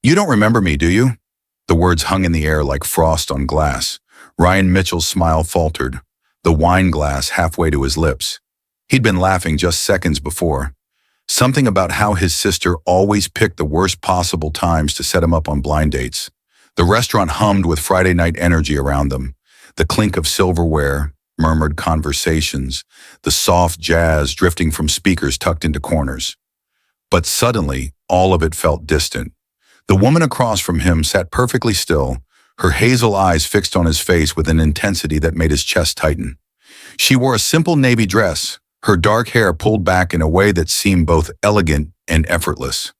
You don't remember me, do you? The words hung in the air like frost on glass. Ryan Mitchell's smile faltered, the wine glass halfway to his lips. He'd been laughing just seconds before. Something about how his sister always picked the worst possible times to set him up on blind dates. The restaurant hummed with Friday night energy around them. The clink of silverware, murmured conversations, the soft jazz drifting from speakers tucked into corners. But suddenly, all of it felt distant. The woman across from him sat perfectly still, her hazel eyes fixed on his face with an intensity that made his chest tighten. She wore a simple navy dress, her dark hair pulled back in a way that seemed both elegant and effortless.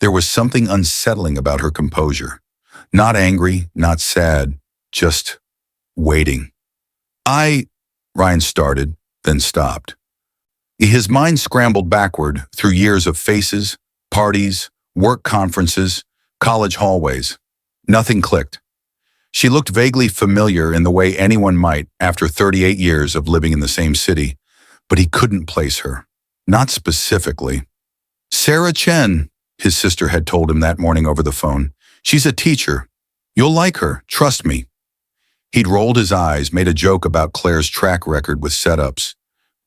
There was something unsettling about her composure. Not angry, not sad, just waiting. Ryan started, then stopped. His mind scrambled backward through years of faces, parties, work conferences, college hallways. Nothing clicked. She looked vaguely familiar in the way anyone might after 38 years of living in the same city, but he couldn't place her. Not specifically. Sarah Chen, his sister had told him that morning over the phone. She's a teacher. You'll like her, trust me. He'd rolled his eyes, made a joke about Claire's track record with setups,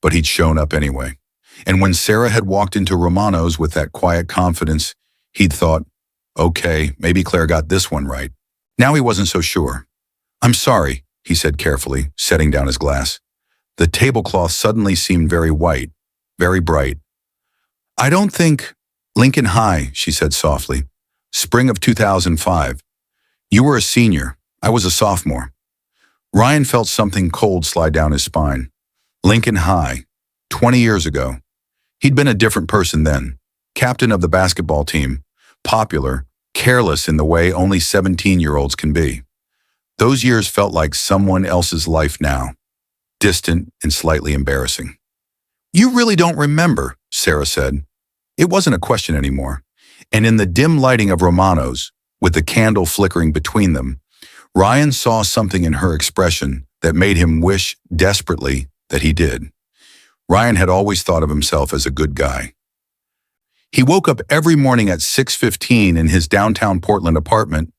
but he'd shown up anyway. And when Sarah had walked into Romano's with that quiet confidence, he'd thought, okay, maybe Claire got this one right. Now he wasn't so sure. I'm sorry, he said carefully, setting down his glass. The tablecloth suddenly seemed very white, very bright. I don't think... Lincoln High, she said softly. Spring of 2005. You were a senior. I was a sophomore. Ryan felt something cold slide down his spine. Lincoln High, 20 years ago. He'd been a different person then. Captain of the basketball team, popular, careless in the way only 17-year-olds can be. Those years felt like someone else's life now, distant and slightly embarrassing. You really don't remember, Sarah said. It wasn't a question anymore. And in the dim lighting of Romano's, with the candle flickering between them, Ryan saw something in her expression that made him wish desperately that he did. Ryan had always thought of himself as a good guy. He woke up every morning at 6:15 in his downtown Portland apartment,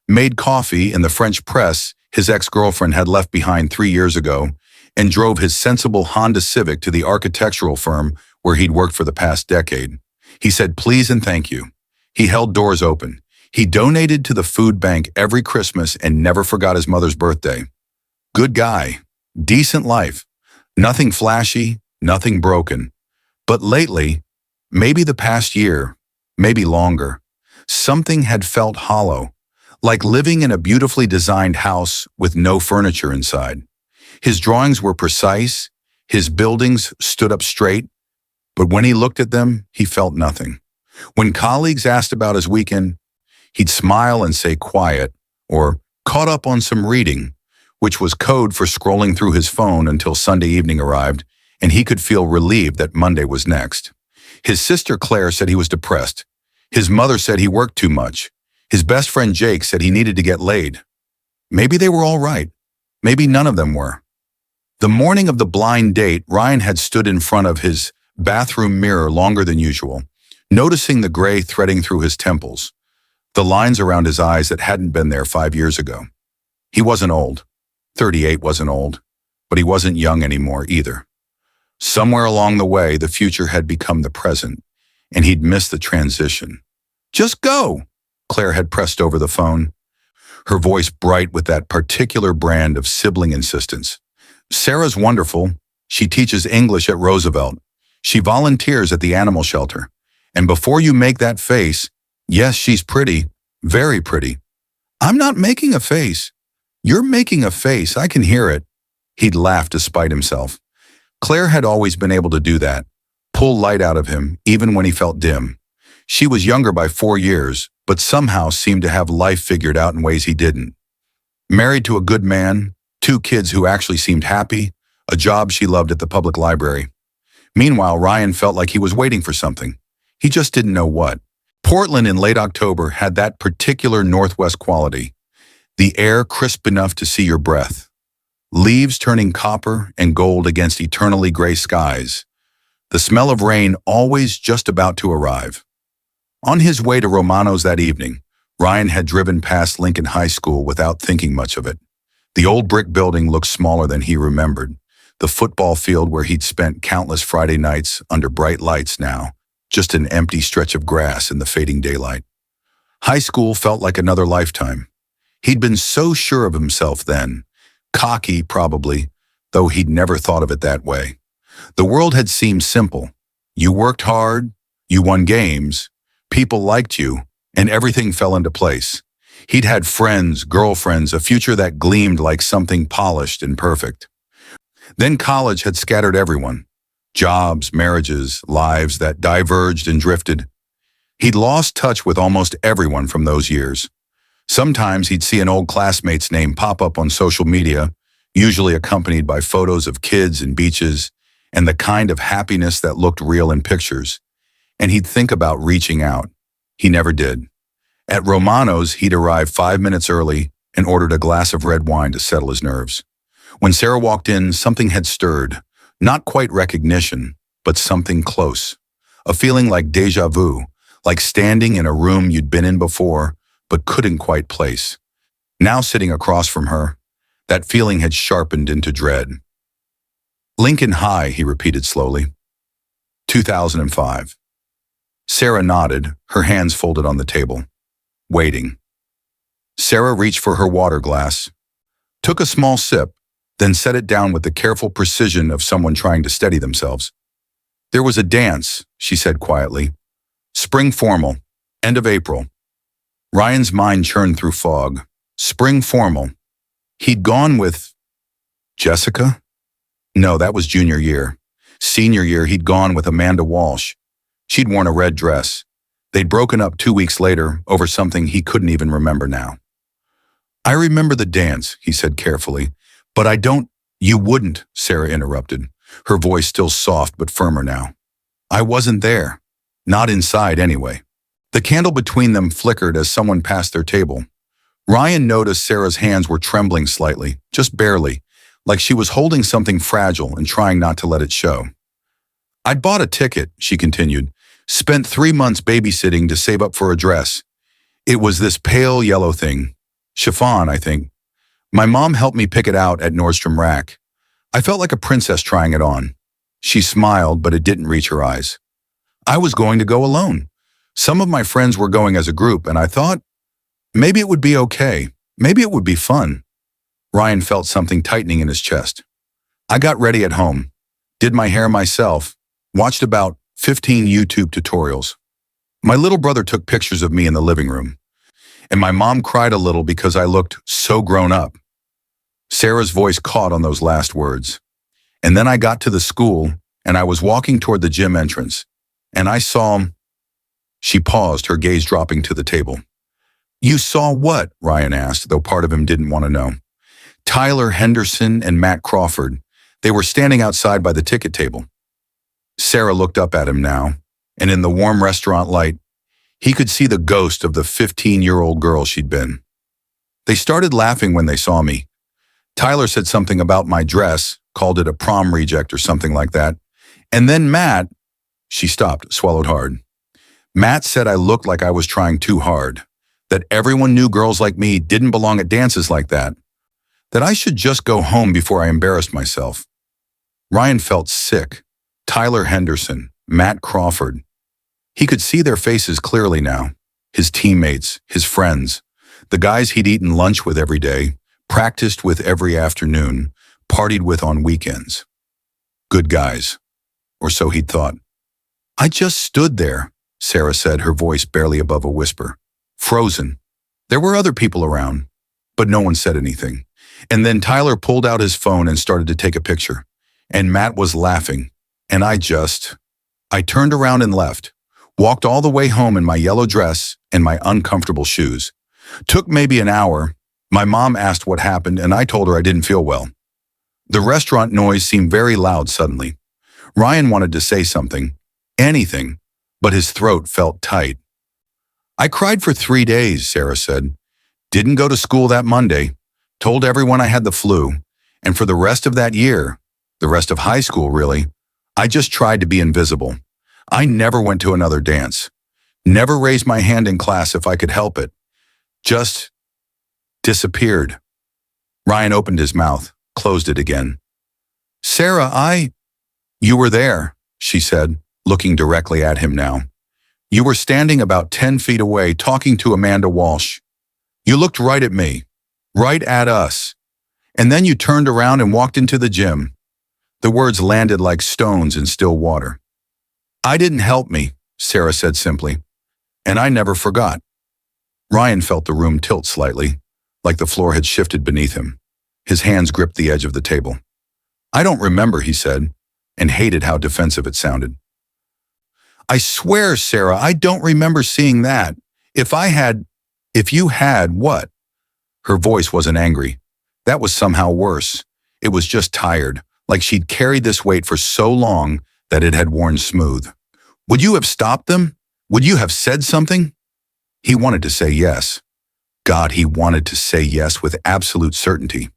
made coffee in the French press his ex-girlfriend had left behind 3 years ago, and drove his sensible Honda Civic to the architectural firm where he'd worked for the past decade. He said please and thank you. He held doors open. He donated to the food bank every Christmas and never forgot his mother's birthday. Good guy. Decent life. Nothing flashy, nothing broken. But lately, maybe the past year, maybe longer, something had felt hollow, like living in a beautifully designed house with no furniture inside. His drawings were precise, his buildings stood up straight, but when he looked at them, he felt nothing. When colleagues asked about his weekend, he'd smile and say quiet, or caught up on some reading, which was code for scrolling through his phone until Sunday evening arrived, and he could feel relieved that Monday was next. His sister Claire said he was depressed. His mother said he worked too much. His best friend Jake said he needed to get laid. Maybe they were all right. Maybe none of them were. The morning of the blind date, Ryan had stood in front of his bathroom mirror longer than usual, noticing the gray threading through his temples, the lines around his eyes that hadn't been there 5 years ago. He wasn't old. 38 wasn't old, but he wasn't young anymore either. Somewhere along the way, the future had become the present, and he'd missed the transition. Just go, Claire had pressed over the phone, her voice bright with that particular brand of sibling insistence. Sarah's wonderful. She teaches English at Roosevelt. She volunteers at the animal shelter. And before you make that face, yes, she's pretty, very pretty. I'm not making a face. You're making a face, I can hear it. He'd laughed despite himself. Claire had always been able to do that, pull light out of him, even when he felt dim. She was younger by 4 years, but somehow seemed to have life figured out in ways he didn't. Married to a good man, 2 kids who actually seemed happy, a job she loved at the public library. Meanwhile, Ryan felt like he was waiting for something. He just didn't know what. Portland in late October had that particular Northwest quality. The air crisp enough to see your breath. Leaves turning copper and gold against eternally gray skies. The smell of rain always just about to arrive. On his way to Romano's that evening, Ryan had driven past Lincoln High School without thinking much of it. The old brick building looked smaller than he remembered. The football field where he'd spent countless Friday nights under bright lights now, just an empty stretch of grass in the fading daylight. High school felt like another lifetime. He'd been so sure of himself then, cocky probably, though he'd never thought of it that way. The world had seemed simple. You worked hard, you won games, people liked you, and everything fell into place. He'd had friends, girlfriends, a future that gleamed like something polished and perfect. Then college had scattered everyone. Jobs, marriages, lives that diverged and drifted. He'd lost touch with almost everyone from those years. Sometimes he'd see an old classmate's name pop up on social media, usually accompanied by photos of kids and beaches, and the kind of happiness that looked real in pictures. And he'd think about reaching out. He never did. At Romano's, he'd arrived 5 minutes early and ordered a glass of red wine to settle his nerves. When Sarah walked in, something had stirred. Not quite recognition, but something close. A feeling like déjà vu, like standing in a room you'd been in before, but couldn't quite place. Now sitting across from her, that feeling had sharpened into dread. Lincoln High, he repeated slowly. 2005. Sarah nodded, her hands folded on the table. Waiting. Sarah reached for her water glass, took a small sip, then set it down with the careful precision of someone trying to steady themselves. There was a dance, she said quietly. Spring formal, end of April. Ryan's mind churned through fog. Spring formal. He'd gone with Jessica? No, that was junior year. Senior year, he'd gone with Amanda Walsh. She'd worn a red dress. They'd broken up 2 weeks later over something he couldn't even remember now. I remember the dance, he said carefully, but I don't— You wouldn't, Sarah interrupted, her voice still soft but firmer now. I wasn't there. Not inside anyway. The candle between them flickered as someone passed their table. Ryan noticed Sarah's hands were trembling slightly, just barely, like she was holding something fragile and trying not to let it show. I'd bought a ticket, she continued, spent 3 months babysitting to save up for a dress. It was this pale yellow thing. Chiffon, I think. My mom helped me pick it out at Nordstrom Rack. I felt like a princess trying it on. She smiled, but it didn't reach her eyes. I was going to go alone. Some of my friends were going as a group, and I thought, maybe it would be okay. Maybe it would be fun. Ryan felt something tightening in his chest. I got ready at home, did my hair myself, watched about 15 YouTube tutorials. My little brother took pictures of me in the living room, and my mom cried a little because I looked so grown up. Sarah's voice caught on those last words. And then I got to the school, and I was walking toward the gym entrance, and I saw him. She paused, her gaze dropping to the table. You saw what? Ryan asked, though part of him didn't want to know. Tyler Henderson and Matt Crawford. They were standing outside by the ticket table. Sarah looked up at him now, and in the warm restaurant light, he could see the ghost of the 15-year-old girl she'd been. They started laughing when they saw me. Tyler said something about my dress, called it a prom reject or something like that. And then Matt— She stopped, swallowed hard. Matt said I looked like I was trying too hard, that everyone knew girls like me didn't belong at dances like that I should just go home before I embarrassed myself. Ryan felt sick. Tyler Henderson, Matt Crawford. He could see their faces clearly now. His teammates, his friends, the guys he'd eaten lunch with every day, practiced with every afternoon, partied with on weekends. Good guys, or so he'd thought. I just stood there, Sarah said, her voice barely above a whisper. Frozen. There were other people around, but no one said anything. And then Tyler pulled out his phone and started to take a picture. And Matt was laughing. And I turned around and left. Walked all the way home in my yellow dress and my uncomfortable shoes. Took maybe an hour. My mom asked what happened, and I told her I didn't feel well. The restaurant noise seemed very loud suddenly. Ryan wanted to say something, anything, but his throat felt tight. I cried for 3 days, Sarah said. Didn't go to school that Monday. Told everyone I had the flu. And for the rest of that year, the rest of high school really, I just tried to be invisible. I never went to another dance. Never raised my hand in class if I could help it. Just disappeared. Ryan opened his mouth, closed it again. Sarah, You were there, she said, looking directly at him now. You were standing about 10 feet away talking to Amanda Walsh. You looked right at me, right at us. And then you turned around and walked into the gym. The words landed like stones in still water. I didn't help me, Sarah said simply, and I never forgot. Ryan felt the room tilt slightly, like the floor had shifted beneath him. His hands gripped the edge of the table. I don't remember, he said, and hated how defensive it sounded. I swear, Sarah, I don't remember seeing that. If you had, what? Her voice wasn't angry. That was somehow worse. It was just tired, like she'd carried this weight for so long that it had worn smooth. Would you have stopped them? Would you have said something? He wanted to say yes. God, he wanted to say yes with absolute certainty.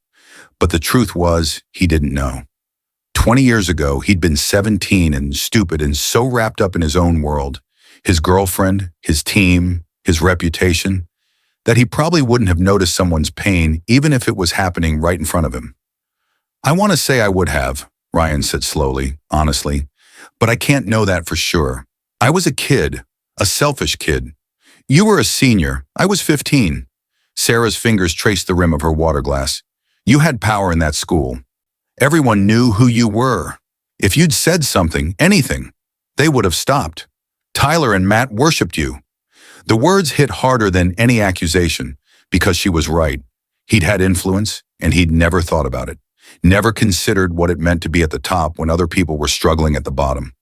But the truth was, he didn't know. 20 years ago, he'd been 17 and stupid and so wrapped up in his own world, his girlfriend, his team, his reputation, that he probably wouldn't have noticed someone's pain even if it was happening right in front of him. I want to say I would have, Ryan said slowly, honestly, but I can't know that for sure. I was a kid, a selfish kid. You were a senior. I was 15. Sarah's fingers traced the rim of her water glass. You had power in that school. Everyone knew who you were. If you'd said something, anything, they would have stopped. Tyler and Matt worshipped you. The words hit harder than any accusation because she was right. He'd had influence and he'd never thought about it, never considered what it meant to be at the top when other people were struggling at the bottom.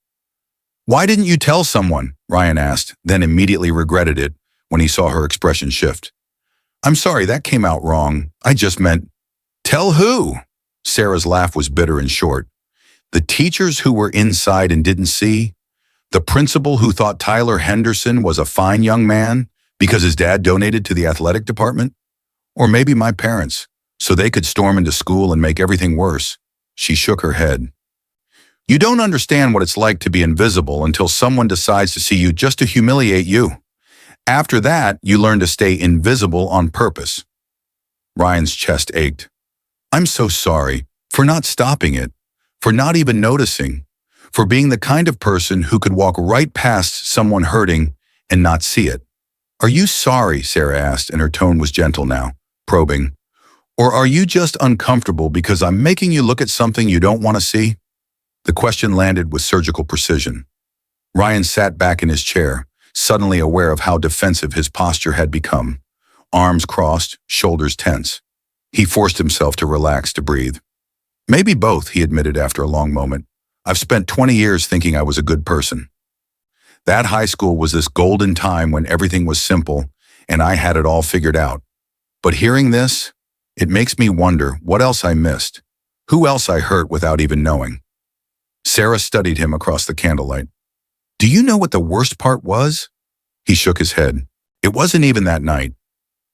Why didn't you tell someone? Ryan asked, then immediately regretted it when he saw her expression shift. I'm sorry, that came out wrong. I just meant, tell who? Sarah's laugh was bitter and short. The teachers who were inside and didn't see? The principal who thought Tyler Henderson was a fine young man because his dad donated to the athletic department? Or maybe my parents, so they could storm into school and make everything worse. She shook her head. You don't understand what it's like to be invisible until someone decides to see you just to humiliate you. After that, you learn to stay invisible on purpose. Ryan's chest ached. I'm so sorry for not stopping it, for not even noticing, for being the kind of person who could walk right past someone hurting and not see it. Are you sorry, Sarah asked, and her tone was gentle now, probing. Or are you just uncomfortable because I'm making you look at something you don't want to see? The question landed with surgical precision. Ryan sat back in his chair, suddenly aware of how defensive his posture had become. Arms crossed, shoulders tense. He forced himself to relax, to breathe. Maybe both, he admitted after a long moment. I've spent 20 years thinking I was a good person. That high school was this golden time when everything was simple and I had it all figured out. But hearing this, it makes me wonder what else I missed, who else I hurt without even knowing. Sarah studied him across the candlelight. Do you know what the worst part was? He shook his head. It wasn't even that night.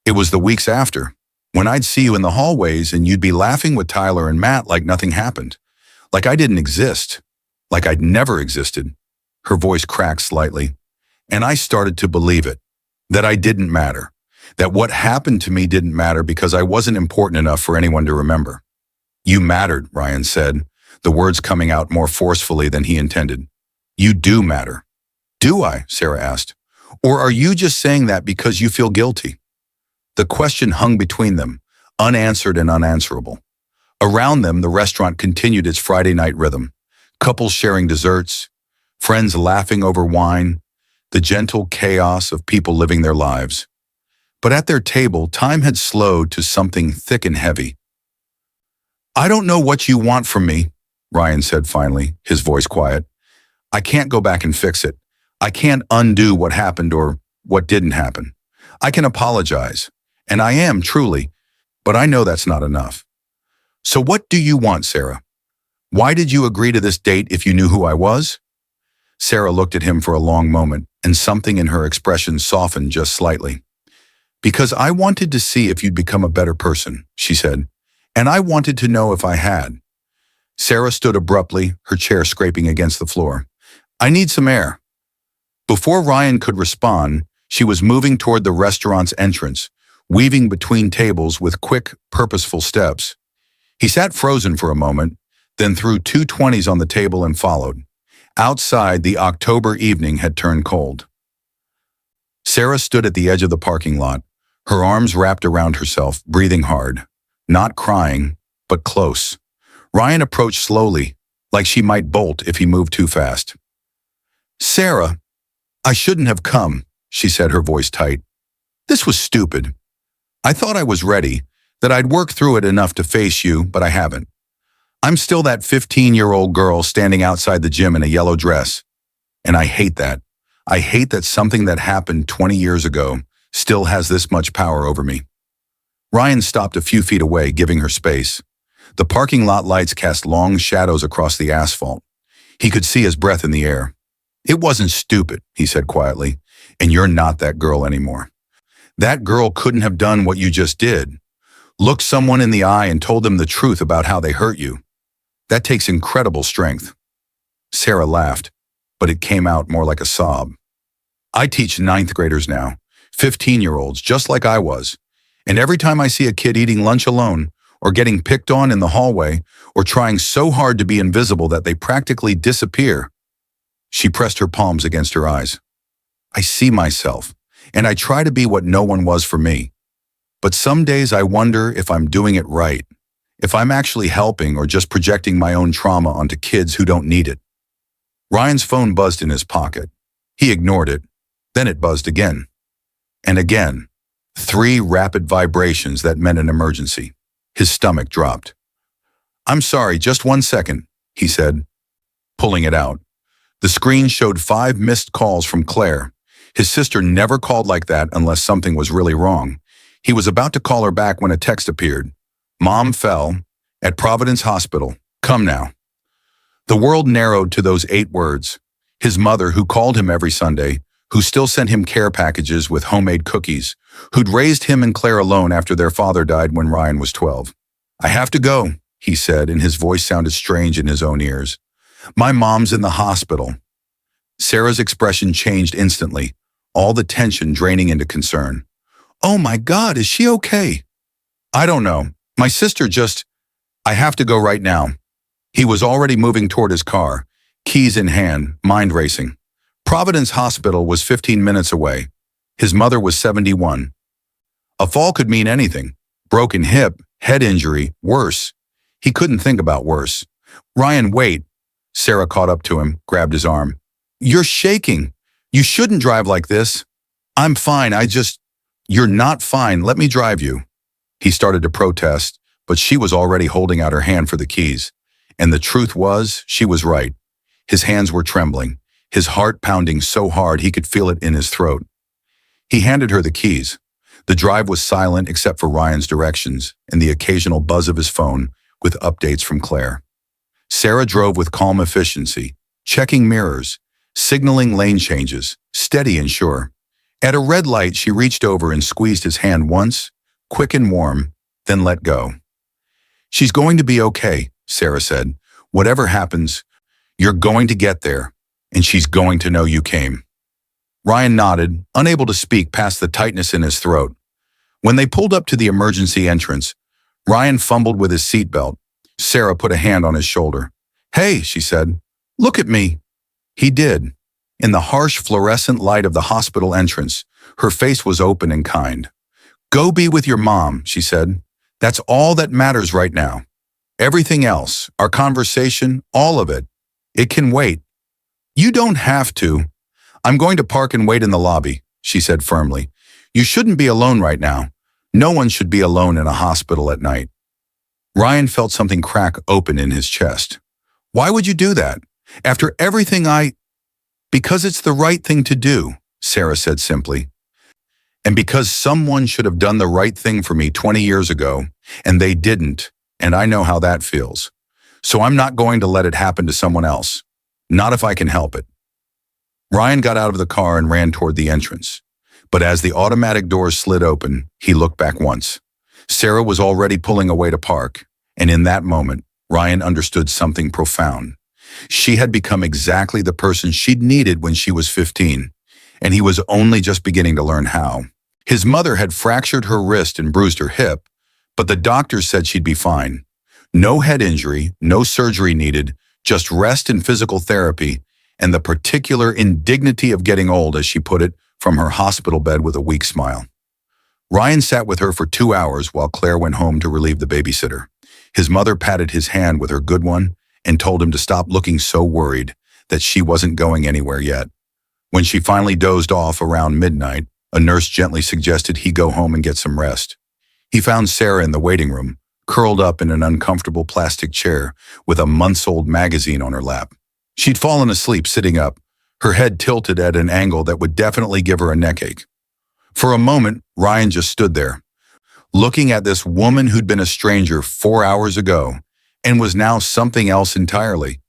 It was the weeks after, when I'd see you in the hallways and you'd be laughing with Tyler and Matt like nothing happened, like I didn't exist, like I'd never existed. Her voice cracked slightly, and I started to believe it, that I didn't matter, that what happened to me didn't matter because I wasn't important enough for anyone to remember. You mattered, Ryan said, the words coming out more forcefully than he intended. You do matter. Do I? Sarah asked. Or are you just saying that because you feel guilty? The question hung between them, unanswered and unanswerable. Around them, the restaurant continued its Friday night rhythm. Couples sharing desserts, friends laughing over wine, the gentle chaos of people living their lives. But at their table, time had slowed to something thick and heavy. I don't know what you want from me, Ryan said finally, his voice quiet. I can't go back and fix it. I can't undo what happened or what didn't happen. I can apologize, and I am truly, but I know that's not enough. So what do you want, Sarah? Why did you agree to this date if you knew who I was? Sarah looked at him for a long moment, and something in her expression softened just slightly. Because I wanted to see if you'd become a better person, she said, and I wanted to know if I had. Sarah stood abruptly, her chair scraping against the floor. I need some air. Before Ryan could respond, she was moving toward the restaurant's entrance, weaving between tables with quick, purposeful steps. He sat frozen for a moment, then threw two 20s on the table and followed. Outside, the October evening had turned cold. Sarah stood at the edge of the parking lot, her arms wrapped around herself, breathing hard. Not crying, but close. Ryan approached slowly, like she might bolt if he moved too fast. "Sarah, I shouldn't have come," she said, her voice tight. "This was stupid. I thought I was ready, that I'd worked through it enough to face you, but I haven't. I'm still that 15-year-old girl standing outside the gym in a yellow dress. And I hate that. I hate that something that happened 20 years ago still has this much power over me." Ryan stopped a few feet away, giving her space. The parking lot lights cast long shadows across the asphalt. He could see his breath in the air. "It wasn't stupid," he said quietly, "and you're not that girl anymore. That girl couldn't have done what you just did. Looked someone in the eye and told them the truth about how they hurt you. That takes incredible strength." Sarah laughed, but it came out more like a sob. "I teach ninth graders now, 15-year-olds, just like I was. And every time I see a kid eating lunch alone, or getting picked on in the hallway, or trying so hard to be invisible that they practically disappear," she pressed her palms against her eyes, "I see myself, and I try to be what no one was for me. But some days I wonder if I'm doing it right, if I'm actually helping or just projecting my own trauma onto kids who don't need it." Ryan's phone buzzed in his pocket. He ignored it. Then it buzzed again. And again. 3 rapid vibrations that meant an emergency. His stomach dropped. "I'm sorry, just 1 second," he said, pulling it out. The screen showed 5 missed calls from Claire. His sister never called like that unless something was really wrong. He was about to call her back when a text appeared. "Mom fell at Providence Hospital. Come now." The world narrowed to those 8 words. His mother, who called him every Sunday, who still sent him care packages with homemade cookies, who'd raised him and Claire alone after their father died when Ryan was 12. "I have to go," he said, and his voice sounded strange in his own ears. "My mom's in the hospital." Sarah's expression changed instantly, all the tension draining into concern. "Oh my God, is she okay?" "I don't know. My sister just... I have to go right now." He was already moving toward his car, keys in hand, mind racing. Providence Hospital was 15 minutes away. His mother was 71. A fall could mean anything. Broken hip, head injury, worse. He couldn't think about worse. "Ryan, wait." Sarah caught up to him, grabbed his arm. "You're shaking. You shouldn't drive like this." "I'm fine, You're not fine, let me drive you." He started to protest, but she was already holding out her hand for the keys. And the truth was, she was right. His hands were trembling, his heart pounding so hard he could feel it in his throat. He handed her the keys. The drive was silent except for Ryan's directions and the occasional buzz of his phone with updates from Claire. Sarah drove with calm efficiency, checking mirrors, signaling lane changes, steady and sure. At a red light, she reached over and squeezed his hand once, quick and warm, then let go. "She's going to be okay," Sarah said. "Whatever happens, you're going to get there, and she's going to know you came." Ryan nodded, unable to speak past the tightness in his throat. When they pulled up to the emergency entrance, Ryan fumbled with his seatbelt. Sarah put a hand on his shoulder. "Hey," she said, "look at me." He did. In the harsh fluorescent light of the hospital entrance, her face was open and kind. "Go be with your mom," she said. "That's all that matters right now. Everything else, our conversation, all of it, it can wait." "You don't have to." "I'm going to park and wait in the lobby," she said firmly. "You shouldn't be alone right now. No one should be alone in a hospital at night." Ryan felt something crack open in his chest. "Why would you do that? After everything "Because it's the right thing to do," Sarah said simply. "And because someone should have done the right thing for me 20 years ago, and they didn't, and I know how that feels. So I'm not going to let it happen to someone else. Not if I can help it." Ryan got out of the car and ran toward the entrance. But as the automatic doors slid open, he looked back once. Sarah was already pulling away to park, and in that moment, Ryan understood something profound. She had become exactly the person she'd needed when she was 15, and he was only just beginning to learn how. His mother had fractured her wrist and bruised her hip, but the doctors said she'd be fine. No head injury, no surgery needed, just rest and physical therapy, and the particular indignity of getting old, as she put it, from her hospital bed with a weak smile. Ryan sat with her for 2 hours while Claire went home to relieve the babysitter. His mother patted his hand with her good one and told him to stop looking so worried that she wasn't going anywhere yet. When she finally dozed off around midnight, a nurse gently suggested he go home and get some rest. He found Sarah in the waiting room, curled up in an uncomfortable plastic chair with a months-old magazine on her lap. She'd fallen asleep sitting up, her head tilted at an angle that would definitely give her a neckache. For a moment, Ryan just stood there, looking at this woman who'd been a stranger 4 hours ago and was now something else entirely.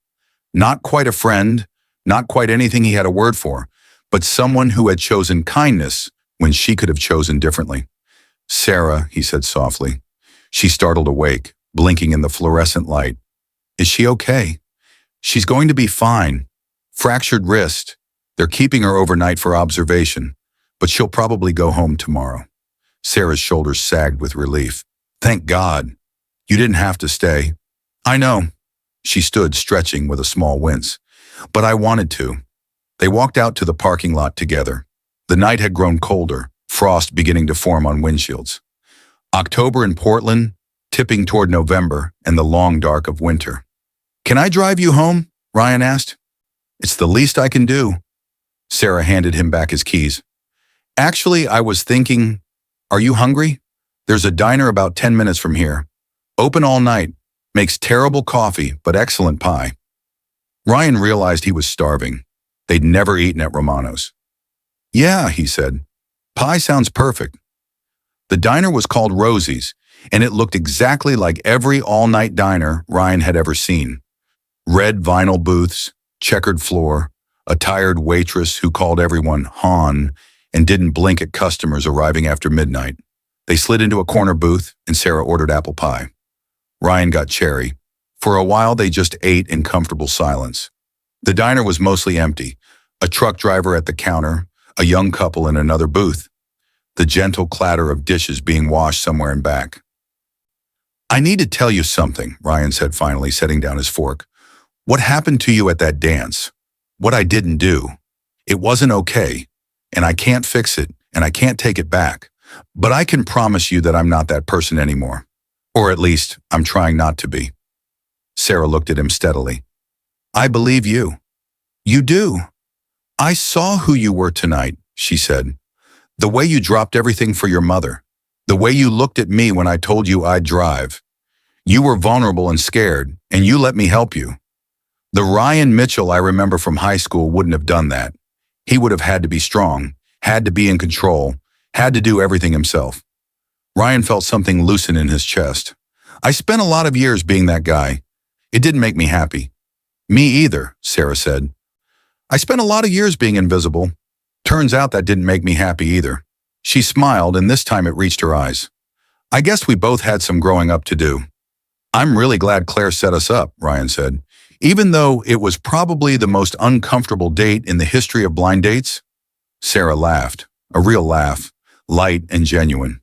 Not quite a friend, not quite anything he had a word for, but someone who had chosen kindness when she could have chosen differently. "Sarah," he said softly. She startled awake, blinking in the fluorescent light. "Is she okay?" "She's going to be fine. Fractured wrist. They're keeping her overnight for observation, but she'll probably go home tomorrow." Sarah's shoulders sagged with relief. "Thank God. You didn't have to stay." "I know." She stood, stretching with a small wince. "But I wanted to." They walked out to the parking lot together. The night had grown colder, frost beginning to form on windshields. October in Portland, tipping toward November and the long dark of winter. "Can I drive you home?" Ryan asked. "It's the least I can do." Sarah handed him back his keys. "Actually, I was thinking, are you hungry? There's a diner about 10 minutes from here. Open all night. Makes terrible coffee, but excellent pie." Ryan realized he was starving. They'd never eaten at Romano's. "Yeah," he said. "Pie sounds perfect." The diner was called Rosie's, and it looked exactly like every all-night diner Ryan had ever seen. Red vinyl booths, checkered floor, a tired waitress who called everyone "hon" and didn't blink at customers arriving after midnight. They slid into a corner booth, and Sarah ordered apple pie. Ryan got cherry. For a while, they just ate in comfortable silence. The diner was mostly empty. A truck driver at the counter, a young couple in another booth. The gentle clatter of dishes being washed somewhere in back. "I need to tell you something," Ryan said finally, setting down his fork. "What happened to you at that dance? What I didn't do. It wasn't okay, and I can't fix it, and I can't take it back. But I can promise you that I'm not that person anymore. Or at least, I'm trying not to be." Sarah looked at him steadily. "I believe you." "You do?" "I saw who you were tonight," she said. "The way you dropped everything for your mother. The way you looked at me when I told you I'd drive. You were vulnerable and scared, and you let me help you. The Ryan Mitchell I remember from high school wouldn't have done that. He would have had to be strong, had to be in control, had to do everything himself." Ryan felt something loosen in his chest. "I spent a lot of years being that guy. It didn't make me happy." "Me either," Sarah said. "I spent a lot of years being invisible. Turns out that didn't make me happy either." She smiled, and this time it reached her eyes. "I guess we both had some growing up to do." "I'm really glad Claire set us up," Ryan said. "Even though it was probably the most uncomfortable date in the history of blind dates." Sarah laughed, a real laugh, light and genuine.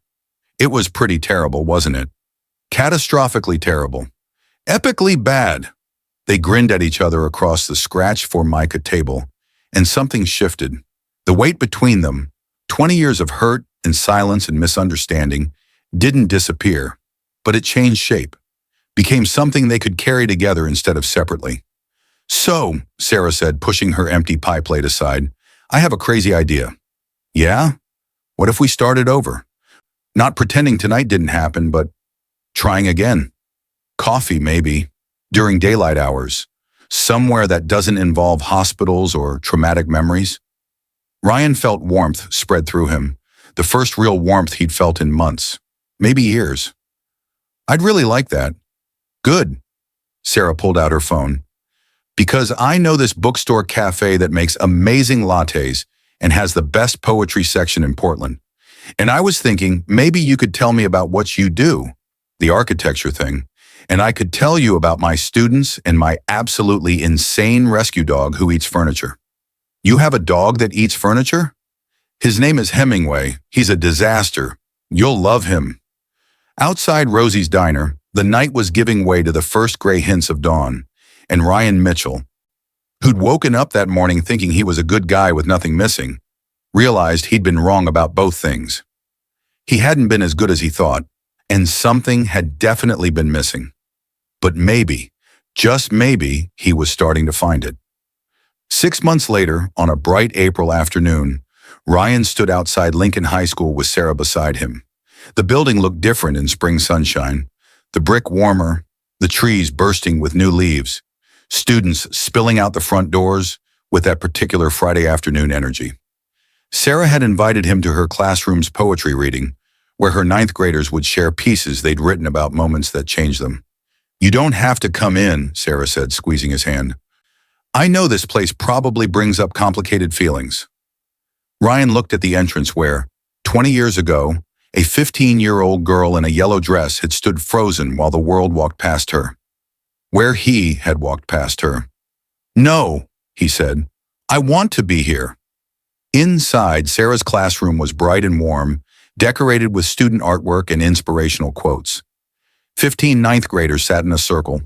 "It was pretty terrible, wasn't it? Catastrophically terrible. Epically bad." They grinned at each other across the scratched Formica table, and something shifted. The weight between them, 20 years of hurt and silence and misunderstanding, didn't disappear, but it changed shape, became something they could carry together instead of separately. "So," Sarah said, pushing her empty pie plate aside, "I have a crazy idea." "Yeah? What if we started over? Not pretending tonight didn't happen, but trying again. Coffee, maybe. During daylight hours. Somewhere that doesn't involve hospitals or traumatic memories." Ryan felt warmth spread through him, the first real warmth he'd felt in months, maybe years. "I'd really like that." "Good." Sarah pulled out her phone. "Because I know this bookstore cafe that makes amazing lattes and has the best poetry section in Portland. And I was thinking maybe you could tell me about what you do, the architecture thing, and I could tell you about my students and my absolutely insane rescue dog who eats furniture." "You have a dog that eats furniture?" His name is Hemingway. He's a disaster. You'll love him. Outside Rosie's diner, the night was giving way to the first gray hints of dawn, and Ryan Mitchell, who'd woken up that morning thinking he was a good guy with nothing missing, realized he'd been wrong about both things. He hadn't been as good as he thought, and something had definitely been missing. But maybe, just maybe, he was starting to find it. 6 months later, on a bright April afternoon, Ryan stood outside Lincoln High School with Sarah beside him. The building looked different in spring sunshine, the brick warmer, the trees bursting with new leaves, students spilling out the front doors with that particular Friday afternoon energy. Sarah had invited him to her classroom's poetry reading, where her ninth graders would share pieces they'd written about moments that changed them. "You don't have to come in," Sarah said, squeezing his hand. "I know this place probably brings up complicated feelings." Ryan looked at the entrance where, 20 years ago, a 15-year-old girl in a yellow dress had stood frozen while the world walked past her. Where he had walked past her. "No," he said. "I want to be here." Inside, Sarah's classroom was bright and warm, decorated with student artwork and inspirational quotes. 15 ninth graders sat in a circle,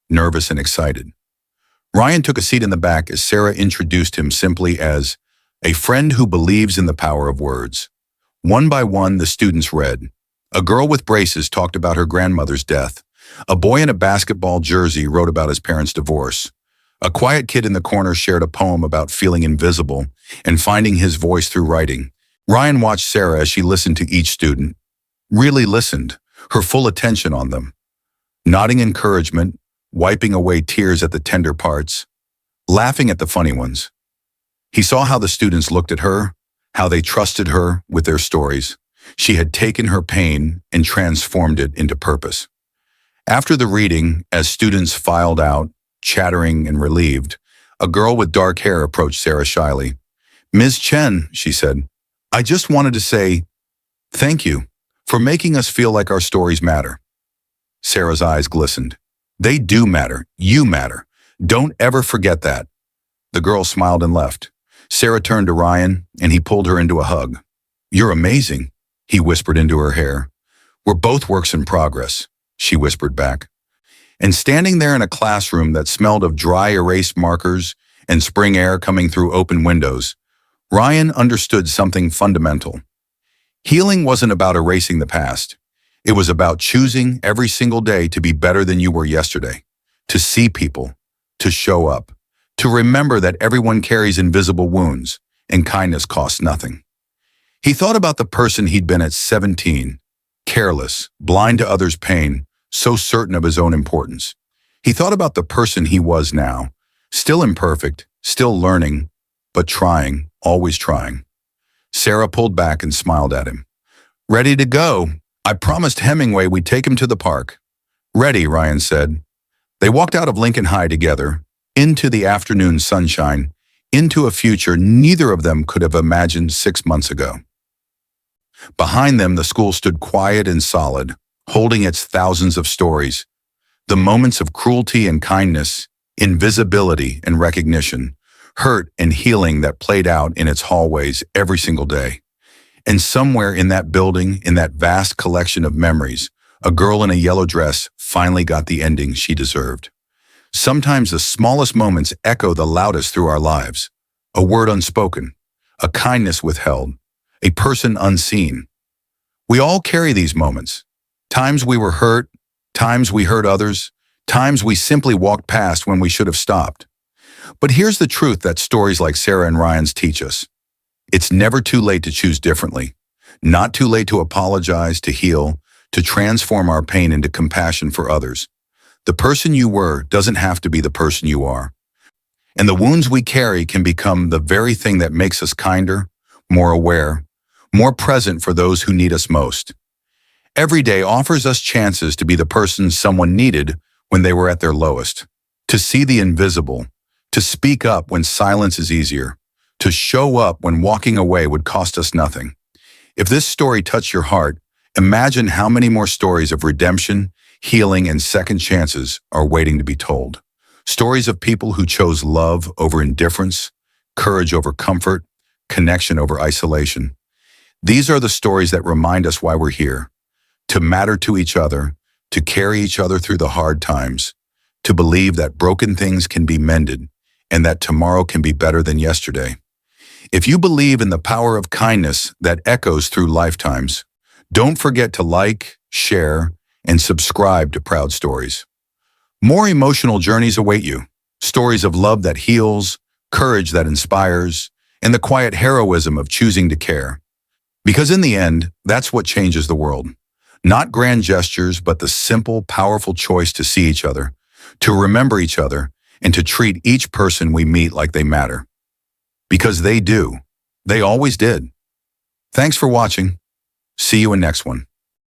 nervous and excited. Ryan took a seat in the back as Sarah introduced him simply as a friend who believes in the power of words. One by one, the students read. A girl with braces talked about her grandmother's death. A boy in a basketball jersey wrote about his parents' divorce. A quiet kid in the corner shared a poem about feeling invisible and finding his voice through writing. Ryan watched Sarah as she listened to each student. Really listened, her full attention on them. Nodding encouragement, wiping away tears at the tender parts, laughing at the funny ones. He saw how the students looked at her, how they trusted her with their stories. She had taken her pain and transformed it into purpose. After the reading, as students filed out, chattering and relieved, a girl with dark hair approached Sarah shyly. "Ms. Chen," she said, "I just wanted to say thank you for making us feel like our stories matter." Sarah's eyes glistened. "They do matter. You matter. Don't ever forget that." The girl smiled and left. Sarah turned to Ryan, and he pulled her into a hug. "You're amazing," he whispered into her hair. "We're both works in progress," she whispered back. And standing there in a classroom that smelled of dry erased markers and spring air coming through open windows, Ryan understood something fundamental. Healing wasn't about erasing the past. It was about choosing every single day to be better than you were yesterday, to see people, to show up, to remember that everyone carries invisible wounds and kindness costs nothing. He thought about the person he'd been at 17, careless, blind to others' pain, so certain of his own importance. He thought about the person he was now, still imperfect, still learning, but trying, always trying. Sarah pulled back and smiled at him. "Ready to go. I promised Hemingway we'd take him to the park." "Ready," Ryan said. They walked out of Lincoln High together, into the afternoon sunshine, into a future neither of them could have imagined 6 months ago. Behind them, the school stood quiet and solid, holding its thousands of stories, the moments of cruelty and kindness, invisibility and recognition, hurt and healing that played out in its hallways every single day. And somewhere in that building, in that vast collection of memories, a girl in a yellow dress finally got the ending she deserved. Sometimes the smallest moments echo the loudest through our lives. A word unspoken, a kindness withheld, a person unseen. We all carry these moments. Times we were hurt, times we hurt others, times we simply walked past when we should have stopped. But here's the truth that stories like Sarah and Ryan's teach us. It's never too late to choose differently, not too late to apologize, to heal, to transform our pain into compassion for others. The person you were doesn't have to be the person you are. And the wounds we carry can become the very thing that makes us kinder, more aware, more present for those who need us most. Every day offers us chances to be the person someone needed when they were at their lowest, to see the invisible, to speak up when silence is easier, to show up when walking away would cost us nothing. If this story touched your heart, imagine how many more stories of redemption, healing, and second chances are waiting to be told. Stories of people who chose love over indifference, courage over comfort, connection over isolation. These are the stories that remind us why we're here, to matter to each other, to carry each other through the hard times, to believe that broken things can be mended and that tomorrow can be better than yesterday. If you believe in the power of kindness that echoes through lifetimes, don't forget to like, share, and subscribe to Proud Stories. More emotional journeys await you. Stories of love that heals, courage that inspires, and the quiet heroism of choosing to care. Because in the end, that's what changes the world. Not grand gestures, but the simple, powerful choice to see each other, to remember each other, and to treat each person we meet like they matter. Because they do. They always did. Thanks for watching. See you in next one.